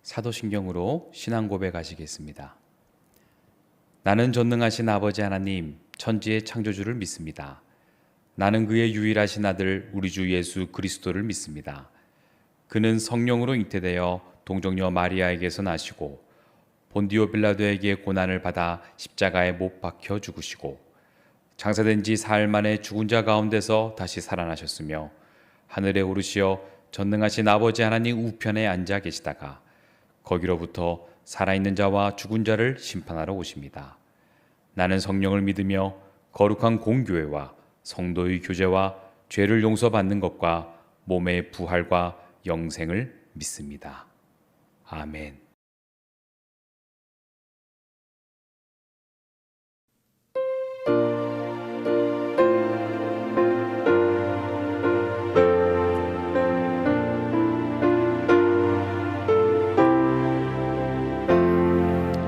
사도신경으로 신앙 고백하시겠습니다. 나는 전능하신 아버지 하나님, 천지의 창조주를 믿습니다. 나는 그의 유일하신 아들 우리 주 예수 그리스도를 믿습니다. 그는 성령으로 잉태되어 동정녀 마리아에게서 나시고 본디오 빌라도에게 고난을 받아 십자가에 못 박혀 죽으시고 장사된 지 사흘 만에 죽은 자 가운데서 다시 살아나셨으며 하늘에 오르시어 전능하신 아버지 하나님 우편에 앉아 계시다가 거기로부터 살아있는 자와 죽은 자를 심판하러 오십니다. 나는 성령을 믿으며 거룩한 공교회와 성도의 교제와 죄를 용서받는 것과 몸의 부활과 영생을 믿습니다. 아멘.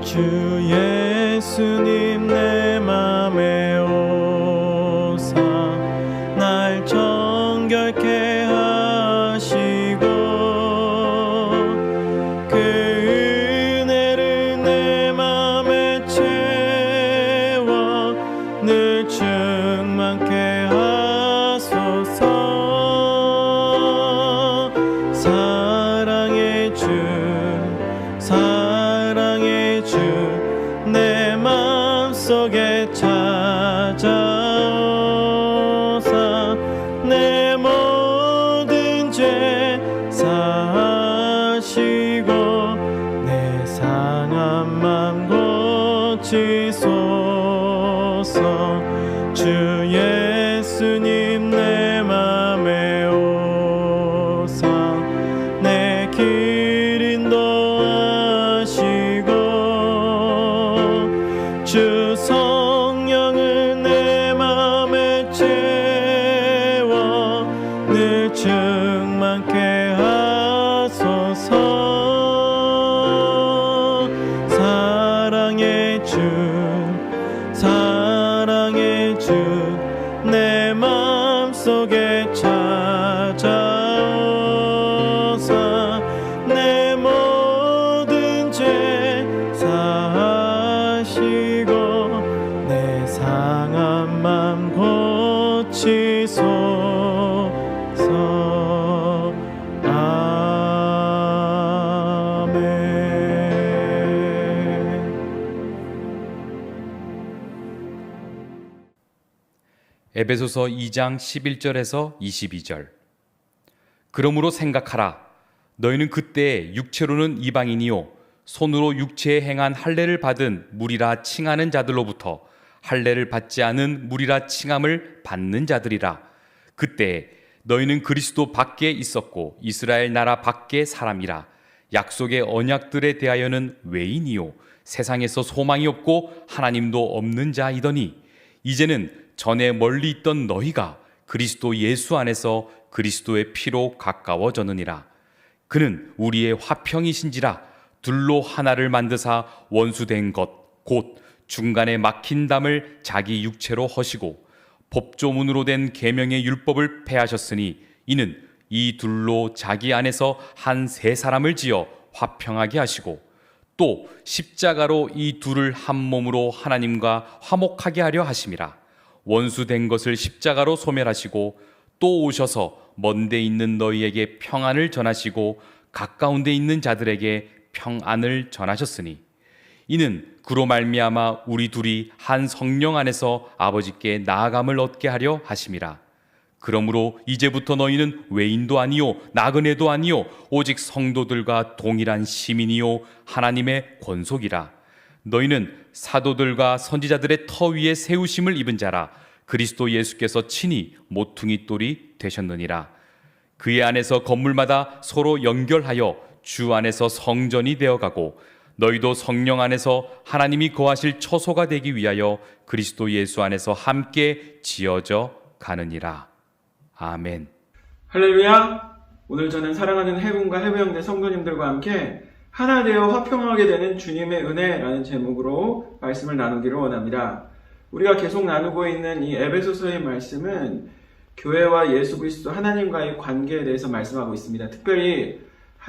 주 예수님 내 맘에 오사 날 정결케 하시고 그 은혜를 내 맘에 채워 늘 충만케 하소서. 사랑의 주 내 맘속에 찾아오사 내 모든 죄 사하시고 내 상한 맘 고치소서. 주 예수님 내 맘에 오사 내 길 인도하시고 주 성령을 내 맘에 채워 늘 충만케 하소서. 사랑의 주 내 맘속에 찾아오사 내 모든 죄 사하시고 내 상한 맘 고치소서. 아멘. 에베소서 2장 11절에서 22절. 그러므로 생각하라. 너희는 그때 육체로는 이방인이요 손으로 육체에 행한 할례를 받은 무리라 칭하는 자들로부터 할례를 받지 않은 무리라 칭함을 받는 자들이라. 그때 너희는 그리스도 밖에 있었고 이스라엘 나라 밖의 사람이라. 약속의 언약들에 대하여는 외인이요 세상에서 소망이 없고 하나님도 없는 자이더니 이제는 전에 멀리 있던 너희가 그리스도 예수 안에서 그리스도의 피로 가까워졌느니라. 그는 우리의 화평이신지라. 둘로 하나를 만드사 원수된 것 곧 중간에 막힌 담을 자기 육체로 허시고 법조문으로 된 계명의 율법을 폐하셨으니 이는 이 둘로 자기 안에서 한 세 사람을 지어 화평하게 하시고 또 십자가로 이 둘을 한 몸으로 하나님과 화목하게 하려 하심이라. 원수된 것을 십자가로 소멸하시고 또 오셔서 먼데 있는 너희에게 평안을 전하시고 가까운 데 있는 자들에게 평안을 전하셨으니 이는 그로 말미암아 우리 둘이 한 성령 안에서 아버지께 나아감을 얻게 하려 하심이라. 그러므로 이제부터 너희는 외인도 아니요 나그네도 아니요 오직 성도들과 동일한 시민이요 하나님의 권속이라. 너희는 사도들과 선지자들의 터 위에 세우심을 입은 자라. 그리스도 예수께서 친히 모퉁이 돌이 되셨느니라. 그의 안에서 건물마다 서로 연결하여 주 안에서 성전이 되어가고 너희도 성령 안에서 하나님이 거하실 처소가 되기 위하여 그리스도 예수 안에서 함께 지어져 가느니라. 아멘. 할렐루야. 오늘 저는 사랑하는 해군과 해병대 성도님들과 함께 하나 되어 화평하게 되는 주님의 은혜라는 제목으로 말씀을 나누기를 원합니다. 우리가 계속 나누고 있는 이 에베소서의 말씀은 교회와 예수 그리스도 하나님과의 관계에 대해서 말씀하고 있습니다. 특별히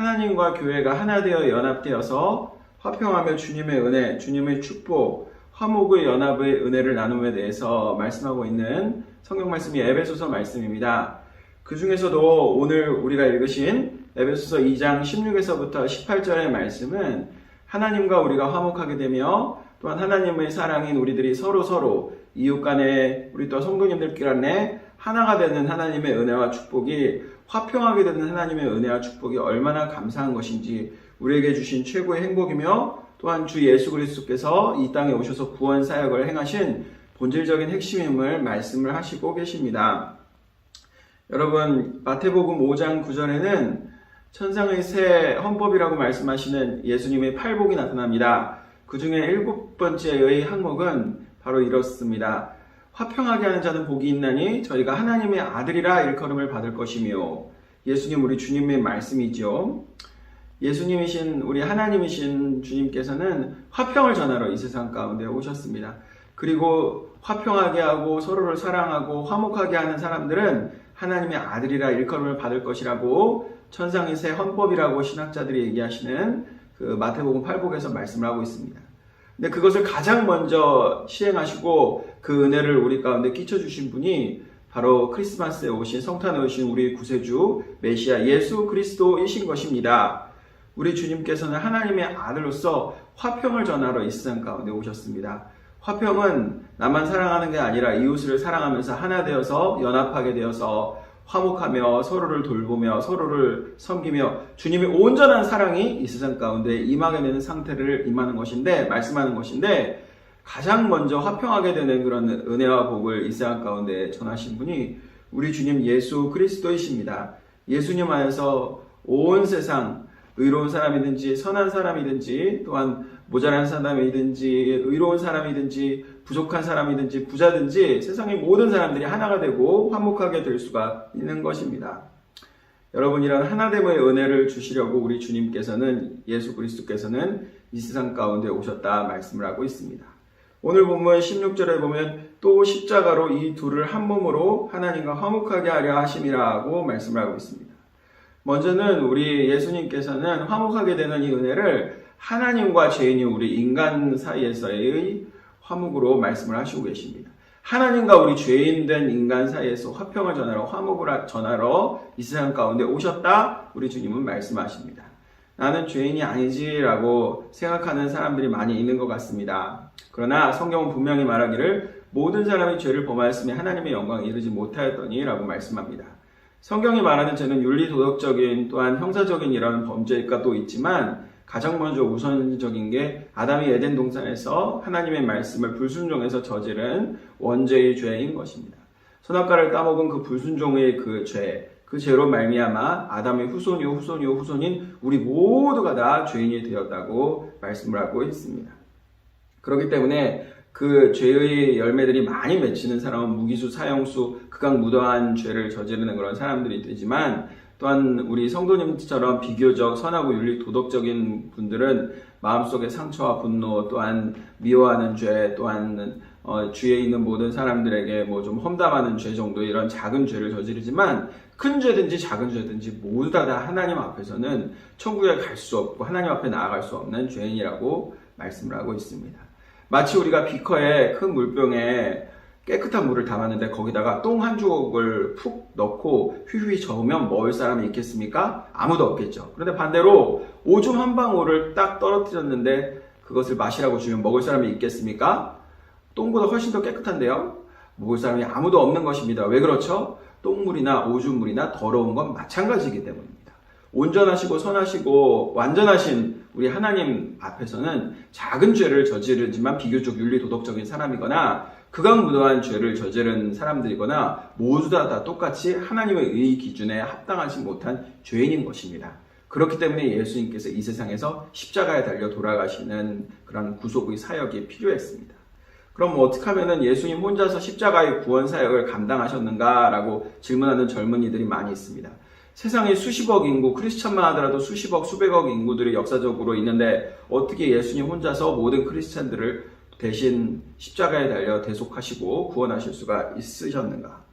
하나님과 교회가 하나 되어 연합되어서 화평하며 주님의 은혜, 주님의 축복, 화목의 연합의 은혜를 나눔에 대해서 말씀하고 있는 성경 말씀이 에베소서 말씀입니다. 그 중에서도 오늘 우리가 읽으신 에베소서 2장 16에서부터 18절의 말씀은 하나님과 우리가 화목하게 되며 또한 하나님의 사랑인 우리들이 서로 이웃 간에 우리 또 성도님들 간에 하나가 되는 하나님의 은혜와 축복이 화평하게 되는 하나님의 은혜와 축복이 얼마나 감사한 것인지 우리에게 주신 최고의 행복이며 또한 주 예수 그리스도께서 이 땅에 오셔서 구원 사역을 행하신 본질적인 핵심임을 말씀을 하시고 계십니다. 여러분, 마태복음 5장 9절에는 천상의 새 헌법이라고 말씀하시는 예수님의 팔복이 나타납니다. 그 중에 7번째의 항목은 바로 이렇습니다. 화평하게 하는 자는 복이 있나니 저희가 하나님의 아들이라 일컬음을 받을 것이며, 예수님 우리 주님의 말씀이죠. 예수님이신 우리 하나님이신 주님께서는 화평을 전하러 이 세상 가운데 오셨습니다. 그리고 화평하게 하고 서로를 사랑하고 화목하게 하는 사람들은 하나님의 아들이라 일컬음을 받을 것이라고 천상의 새 헌법이라고 신학자들이 얘기하시는 그 마태복음 8복에서 말씀을 하고 있습니다. 근데 그것을 가장 먼저 시행하시고 그 은혜를 우리 가운데 끼쳐주신 분이 바로 크리스마스에 오신 성탄에 오신 우리 구세주 메시아 예수 그리스도이신 것입니다. 우리 주님께서는 하나님의 아들로서 화평을 전하러 이 세상 가운데 오셨습니다. 화평은 나만 사랑하는 게 아니라 이웃을 사랑하면서 하나 되어서 연합하게 되어서 화목하며 서로를 돌보며 서로를 섬기며 주님의 온전한 사랑이 이 세상 가운데 임하게 되는 상태를 말씀하는 것인데 가장 먼저 화평하게 되는 그런 은혜와 복을 이 세상 가운데 전하신 분이 우리 주님 예수 그리스도이십니다. 예수님 안에서 온 세상 의로운 사람이든지 선한 사람이든지 또한 모자란 사람이든지 의로운 사람이든지 부족한 사람이든지 부자든지 세상의 모든 사람들이 하나가 되고 화목하게 될 수가 있는 것입니다. 여러분, 이런 하나됨의 은혜를 주시려고 우리 주님께서는 예수 그리스도께서는 이 세상 가운데 오셨다 말씀을 하고 있습니다. 오늘 본문 16절에 보면 또 십자가로 이 둘을 한 몸으로 하나님과 화목하게 하려 하심이라고 말씀을 하고 있습니다. 먼저는 우리 예수님께서는 화목하게 되는 이 은혜를 하나님과 죄인이 우리 인간 사이에서의 화목으로 말씀을 하시고 계십니다. 하나님과 우리 죄인된 인간 사이에서 화평을 전하러 화목을 전하러 이 세상 가운데 오셨다 우리 주님은 말씀하십니다. 나는 죄인이 아니지라고 생각하는 사람들이 많이 있는 것 같습니다. 그러나 성경은 분명히 말하기를 모든 사람이 죄를 범하였으며 하나님의 영광에 이르지 못하였더니 라고 말씀합니다. 성경이 말하는 죄는 윤리도덕적인 또한 형사적인 이런 범죄가 또 있지만 가장 먼저 우선적인 게 아담이 에덴 동산에서 하나님의 말씀을 불순종해서 저지른 원죄의 죄인 것입니다. 선악과를 따먹은 그 불순종의 그 죄로 말미암아 아담의 후손인 우리 모두가 다 죄인이 되었다고 말씀을 하고 있습니다. 그렇기 때문에 그 죄의 열매들이 많이 맺히는 사람은 무기수, 사형수, 극악무도한 죄를 저지르는 그런 사람들이 되지만 또한 우리 성도님처럼 비교적 선하고 윤리 도덕적인 분들은 마음속에 상처와 분노 또한 미워하는 죄 또한 주위에 있는 모든 사람들에게 뭐 좀 험담하는 죄 정도 이런 작은 죄를 저지르지만 큰 죄든지 작은 죄든지 모두 다 하나님 앞에서는 천국에 갈 수 없고 하나님 앞에 나아갈 수 없는 죄인이라고 말씀을 하고 있습니다. 마치 우리가 비커에 큰 물병에 깨끗한 물을 담았는데 거기다가 똥 한 조각을 푹 넣고 휘휘 저으면 먹을 사람이 있겠습니까? 아무도 없겠죠. 그런데 반대로 오줌 한 방울을 딱 떨어뜨렸는데 그것을 마시라고 주면 먹을 사람이 있겠습니까? 똥보다 훨씬 더 깨끗한데요? 먹을 사람이 아무도 없는 것입니다. 왜 그렇죠? 똥물이나 오줌물이나 더러운 건 마찬가지이기 때문입니다. 온전하시고 선하시고 완전하신 우리 하나님 앞에서는 작은 죄를 저지르지만 비교적 윤리도덕적인 사람이거나 극악무도한 죄를 저지른 사람들이거나 모두 다 똑같이 하나님의 의 기준에 합당하지 못한 죄인인 것입니다. 그렇기 때문에 예수님께서 이 세상에서 십자가에 달려 돌아가시는 그런 구속의 사역이 필요했습니다. 그럼 어떻게 하면 예수님 혼자서 십자가의 구원 사역을 감당하셨는가라고 질문하는 젊은이들이 많이 있습니다. 세상에 수십억 인구, 크리스찬만 하더라도 수십억, 수백억 인구들이 역사적으로 있는데 어떻게 예수님 혼자서 모든 크리스찬들을 대신 십자가에 달려 대속하시고 구원하실 수가 있으셨는가?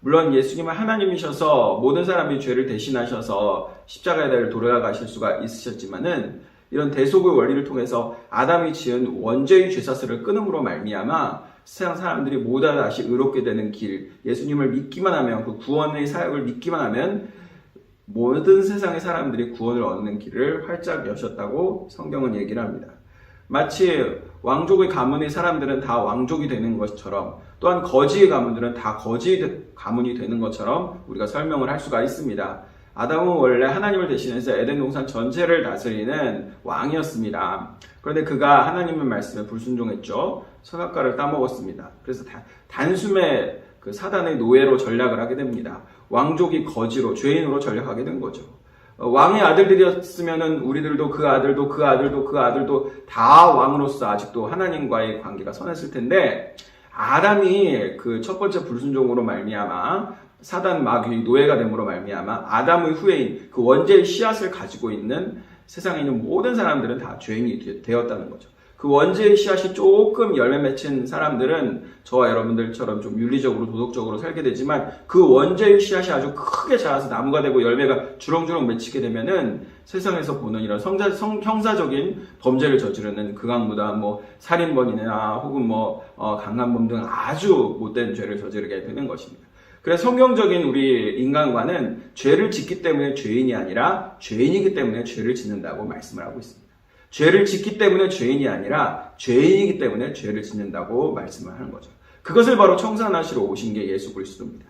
물론 예수님은 하나님이셔서 모든 사람이 죄를 대신하셔서 십자가에 달려 돌아가실 수가 있으셨지만은 이런 대속의 원리를 통해서 아담이 지은 원죄의 죄사슬을 끊음으로 말미암아 세상 사람들이 모두 다시 의롭게 되는 길, 예수님을 믿기만 하면, 그 구원의 사역을 믿기만 하면 모든 세상의 사람들이 구원을 얻는 길을 활짝 여셨다고 성경은 얘기를 합니다. 마치 왕족의 가문의 사람들은 다 왕족이 되는 것처럼, 또한 거지의 가문들은 다 거지 가문이 되는 것처럼 우리가 설명을 할 수가 있습니다. 아담은 원래 하나님을 대신해서 에덴 동산 전체를 다스리는 왕이었습니다. 그런데 그가 하나님의 말씀에 불순종했죠. 선악과를 따먹었습니다. 그래서 단숨에 그 사단의 노예로 전락을 하게 됩니다. 왕족이 거지로, 죄인으로 전락하게 된 거죠. 왕의 아들들이었으면은 우리들도 그 아들도 다 왕으로서 아직도 하나님과의 관계가 선했을 텐데, 아담이 그 첫 번째 불순종으로 말미암아 사단 마귀의 노예가 됨으로 말미암아 아담의 후예인 그 원죄의 씨앗을 가지고 있는 세상에 있는 모든 사람들은 다 죄인이 되었다는 거죠. 그 원죄의 씨앗이 조금 열매 맺힌 사람들은 저와 여러분들처럼 좀 윤리적으로 도덕적으로 살게 되지만, 그 원죄의 씨앗이 아주 크게 자라서 나무가 되고 열매가 주렁주렁 맺히게 되면은 세상에서 보는 이런 형사적인 범죄를 저지르는 극악무도한 살인범이나 혹은 강간범 등 아주 못된 죄를 저지르게 되는 것입니다. 그래서 성경적인 우리 인간과는 죄를 짓기 때문에 죄인이 아니라 죄인이기 때문에 죄를 짓는다고 말씀을 하고 있습니다. 죄를 짓기 때문에 죄인이 아니라 죄인이기 때문에 죄를 짓는다고 말씀을 하는 거죠. 그것을 바로 청산하시러 오신 게 예수 그리스도입니다.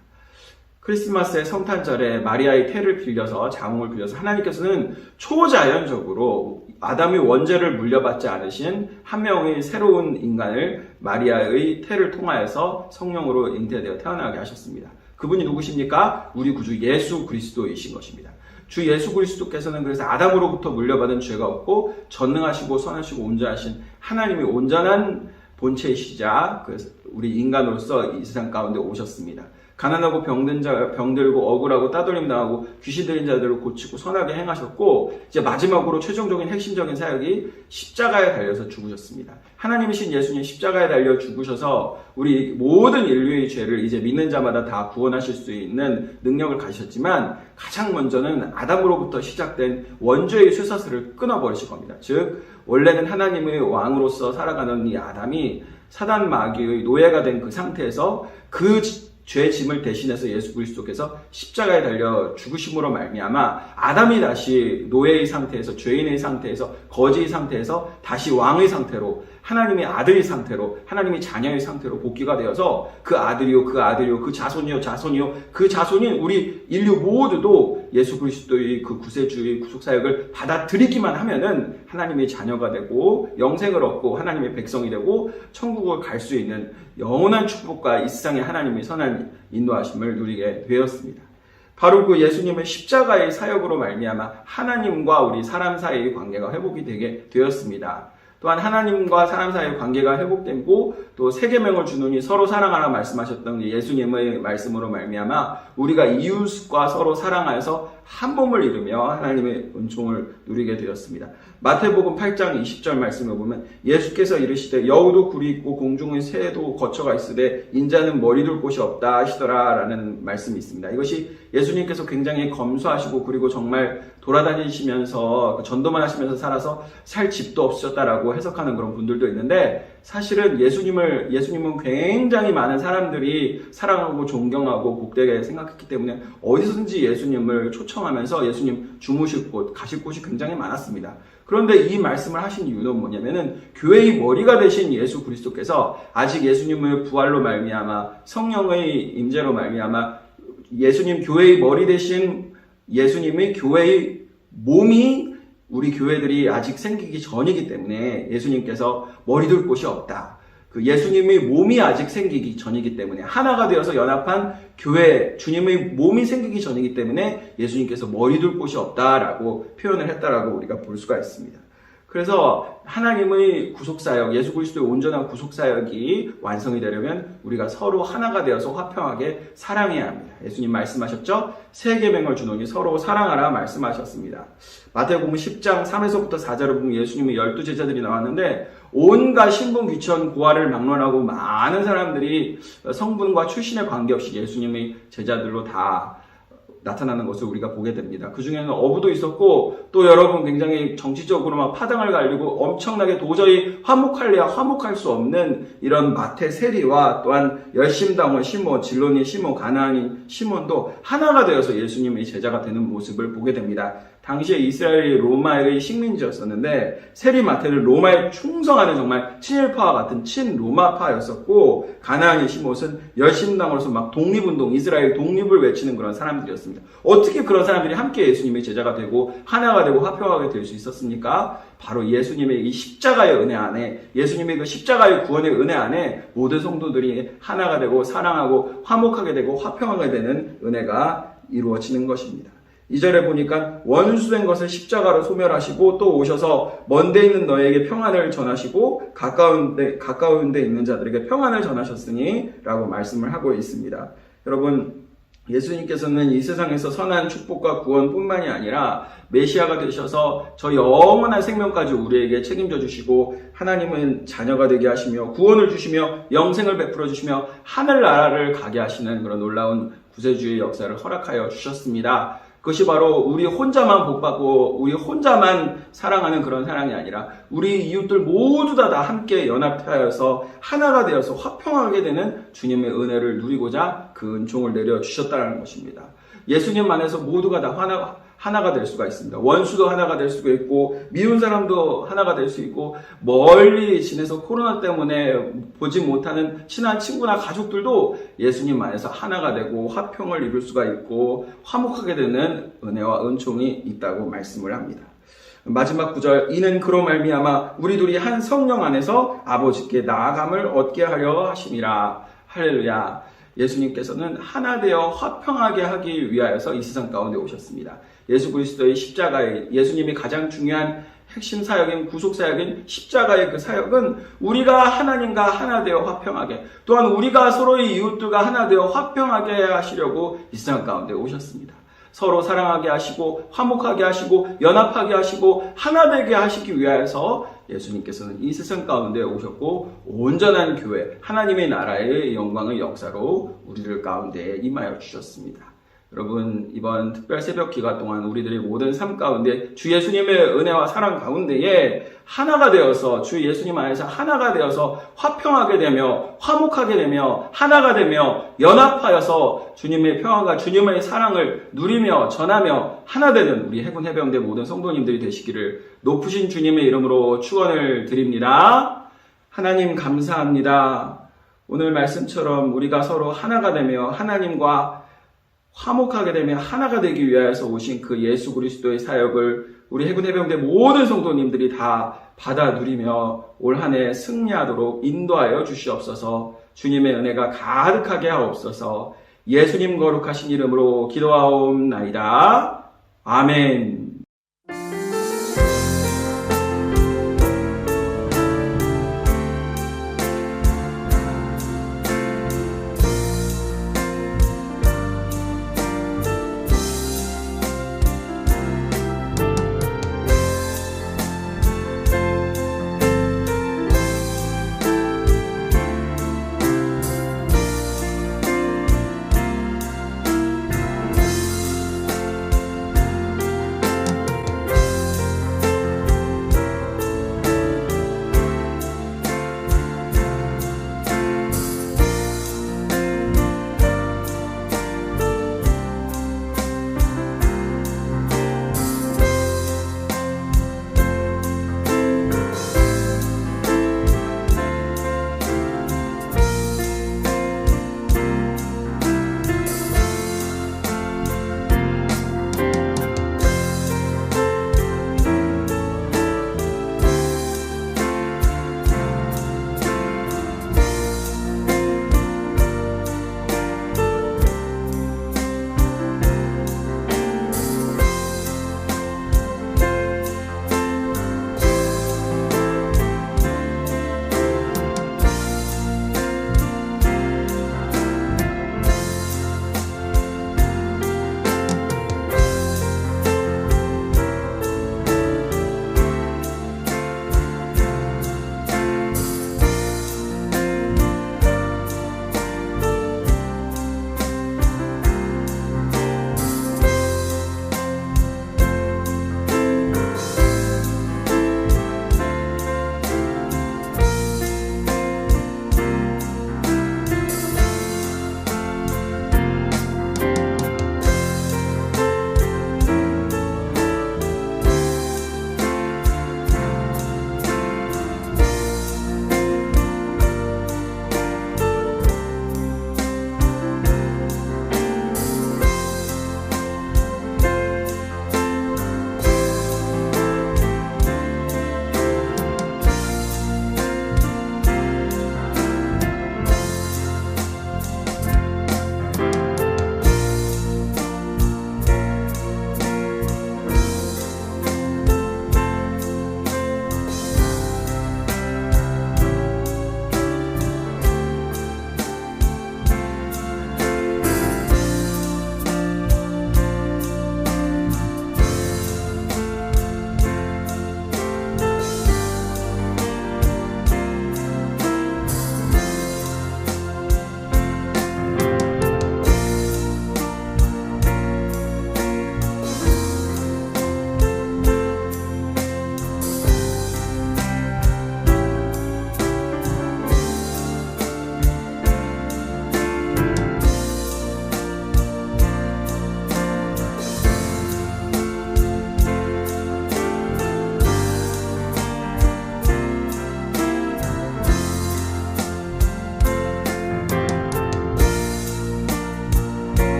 크리스마스의 성탄절에 마리아의 태를 빌려서, 자궁을 빌려서 하나님께서는 초자연적으로 아담이 원죄를 물려받지 않으신 한 명의 새로운 인간을 마리아의 태를 통하여서 성령으로 잉태되어 태어나게 하셨습니다. 그분이 누구십니까? 우리 구주 예수 그리스도이신 것입니다. 주 예수 그리스도께서는 그래서 아담으로부터 물려받은 죄가 없고 전능하시고 선하시고 온전하신 하나님의 온전한 본체이시자 우리 인간으로서 이 세상 가운데 오셨습니다. 가난하고 병들고 억울하고 따돌림 당하고 귀신 들린 자들을 고치고 선하게 행하셨고, 이제 마지막으로 최종적인 핵심적인 사역이 십자가에 달려서 죽으셨습니다. 하나님이신 예수님 십자가에 달려 죽으셔서 우리 모든 인류의 죄를 이제 믿는 자마다 다 구원하실 수 있는 능력을 가지셨지만, 가장 먼저는 아담으로부터 시작된 원죄의 쇠사슬을 끊어버리실 겁니다. 즉 원래는 하나님의 왕으로서 살아가는 이 아담이 사단 마귀의 노예가 된 그 상태에서 그 죄 짐을 대신해서 예수 그리스도께서 십자가에 달려 죽으심으로 말미암아 아담이 다시 노예의 상태에서, 죄인의 상태에서, 거지의 상태에서 다시 왕의 상태로, 하나님의 아들의 상태로, 하나님의 자녀의 상태로 복귀가 되어서 그 아들이요 그 자손이요 그 자손인 우리 인류 모두도 예수 그리스도의 그 구세주의 구속사역을 받아들이기만 하면은 하나님의 자녀가 되고 영생을 얻고 하나님의 백성이 되고 천국을 갈 수 있는 영원한 축복과 이 세상의 하나님의 선한 인도하심을 누리게 되었습니다. 바로 그 예수님의 십자가의 사역으로 말미암아 하나님과 우리 사람 사이의 관계가 회복이 되게 되었습니다. 또한 하나님과 사람 사이의 관계가 회복되고 또 새 계명을 주노니 서로 사랑하라 말씀하셨던 예수님의 말씀으로 말미암아 우리가 이웃과 서로 사랑하여서 한 몸을 이루며 하나님의 은총을 누리게 되었습니다. 마태복음 8장 20절 말씀을 보면 예수께서 이르시되 여우도 굴이 있고 공중의 새도 거처가 있으되 인자는 머리 둘 곳이 없다 하시더라 라는 말씀이 있습니다. 이것이 예수님께서 굉장히 검소하시고 그리고 정말 돌아다니시면서 전도만 하시면서 살아서 살 집도 없으셨다라고 해석하는 그런 분들도 있는데, 사실은 예수님은 굉장히 많은 사람들이 사랑하고 존경하고 복되게 생각했기 때문에 어디서든지 예수님을 초청하면서 예수님 주무실 곳, 가실 곳이 굉장히 많았습니다. 그런데 이 말씀을 하신 이유는 뭐냐면은 교회의 머리가 되신 예수 그리스도께서 아직 예수님의 부활로 말미암아 성령의 임재로 말미암아 예수님 교회의 머리 되신 예수님의 교회의 몸이 우리 교회들이 아직 생기기 전이기 때문에 예수님께서 머리 둘 곳이 없다. 그 예수님의 몸이 아직 생기기 전이기 때문에, 하나가 되어서 연합한 교회, 주님의 몸이 생기기 전이기 때문에 예수님께서 머리 둘 곳이 없다라고 표현을 했다라고 우리가 볼 수가 있습니다. 그래서 하나님의 구속사역, 예수 그리스도의 온전한 구속사역이 완성이 되려면 우리가 서로 하나가 되어서 화평하게 사랑해야 합니다. 예수님 말씀하셨죠? 새 계명을 주노니 서로 사랑하라 말씀하셨습니다. 마태복음 10장 3에서부터 4절을 보면 예수님의 12 제자들이 나왔는데 온갖 신분 귀천 고아를 막론하고 많은 사람들이 성분과 출신에 관계없이 예수님의 제자들로 다 나타나는 것을 우리가 보게 됩니다. 그 중에는 어부도 있었고 또 여러분 굉장히 정치적으로 막 파당을 갈리고 엄청나게 도저히 화목할래야 화목할 수 없는 이런 마태 세리와 또한 열심당원 시몬, 진론인 시몬, 가나안인 시몬도 하나가 되어서 예수님의 제자가 되는 모습을 보게 됩니다. 당시에 이스라엘이 로마의 식민지였었는데 세리 마태는 로마에 충성하는 정말 친일파와 같은 친로마파였었고 가나안인 시몬은 열심당으로서 막 독립운동, 이스라엘 독립을 외치는 그런 사람들이었습니다. 어떻게 그런 사람들이 함께 예수님의 제자가 되고 하나가 되고 화평하게 될 수 있었습니까? 바로 예수님의 이 십자가의 은혜 안에, 예수님의 그 십자가의 구원의 은혜 안에 모든 성도들이 하나가 되고 사랑하고 화목하게 되고 화평하게 되는 은혜가 이루어지는 것입니다. 2절에 보니까 원수된 것을 십자가로 소멸하시고 또 오셔서 먼데 있는 너에게 평안을 전하시고 가까운 데 있는 자들에게 평안을 전하셨으니 라고 말씀을 하고 있습니다. 여러분, 예수님께서는 이 세상에서 선한 축복과 구원뿐만이 아니라 메시아가 되셔서 저 영원한 생명까지 우리에게 책임져 주시고 하나님은 자녀가 되게 하시며 구원을 주시며 영생을 베풀어 주시며 하늘나라를 가게 하시는 그런 놀라운 구세주의 역사를 허락하여 주셨습니다. 그것이 바로 우리 혼자만 복받고 우리 혼자만 사랑하는 그런 사랑이 아니라 우리 이웃들 모두 다 함께 연합하여서 하나가 되어서 화평하게 되는 주님의 은혜를 누리고자 그 은총을 내려주셨다는 것입니다. 예수님 안에서 모두가 다 하나가 될 수가 있습니다. 원수도 하나가 될 수가 있고 미운 사람도 하나가 될 수 있고 멀리 지내서 코로나 때문에 보지 못하는 친한 친구나 가족들도 예수님 안에서 하나가 되고 화평을 이룰 수가 있고 화목하게 되는 은혜와 은총이 있다고 말씀을 합니다. 마지막 구절, 이는 그로 말미암아 우리들이 한 성령 안에서 아버지께 나아감을 얻게 하려 하심이라. 할렐루야. 예수님께서는 하나 되어 화평하게 하기 위하여서 이 세상 가운데 오셨습니다. 예수 그리스도의 십자가의, 예수님이 가장 중요한 핵심 사역인 구속 사역인 십자가의 그 사역은 우리가 하나님과 하나 되어 화평하게, 또한 우리가 서로의 이웃들과 하나 되어 화평하게 하시려고 이 세상 가운데 오셨습니다. 서로 사랑하게 하시고 화목하게 하시고 연합하게 하시고 하나 되게 하시기 위하여서 예수님께서는 이 세상 가운데 오셨고 온전한 교회, 하나님의 나라의 영광의 역사로 우리들 가운데 임하여 주셨습니다. 여러분, 이번 특별 새벽 기간 동안 우리들의 모든 삶 가운데 주 예수님의 은혜와 사랑 가운데에 하나가 되어서 주 예수님 안에서 하나가 되어서 화평하게 되며 화목하게 되며 하나가 되며 연합하여서 주님의 평화가 주님의 사랑을 누리며 전하며 하나 되는 우리 해군 해병대 모든 성도님들이 되시기를 높으신 주님의 이름으로 축원을 드립니다. 하나님 감사합니다. 오늘 말씀처럼 우리가 서로 하나가 되며 하나님과 화목하게 되며 하나가 되기 위하여서 오신 그 예수 그리스도의 사역을 우리 해군 해병대 모든 성도님들이 다 받아 누리며 올 한 해 승리하도록 인도하여 주시옵소서. 주님의 은혜가 가득하게 하옵소서. 예수님 거룩하신 이름으로 기도하옵나이다. 아멘.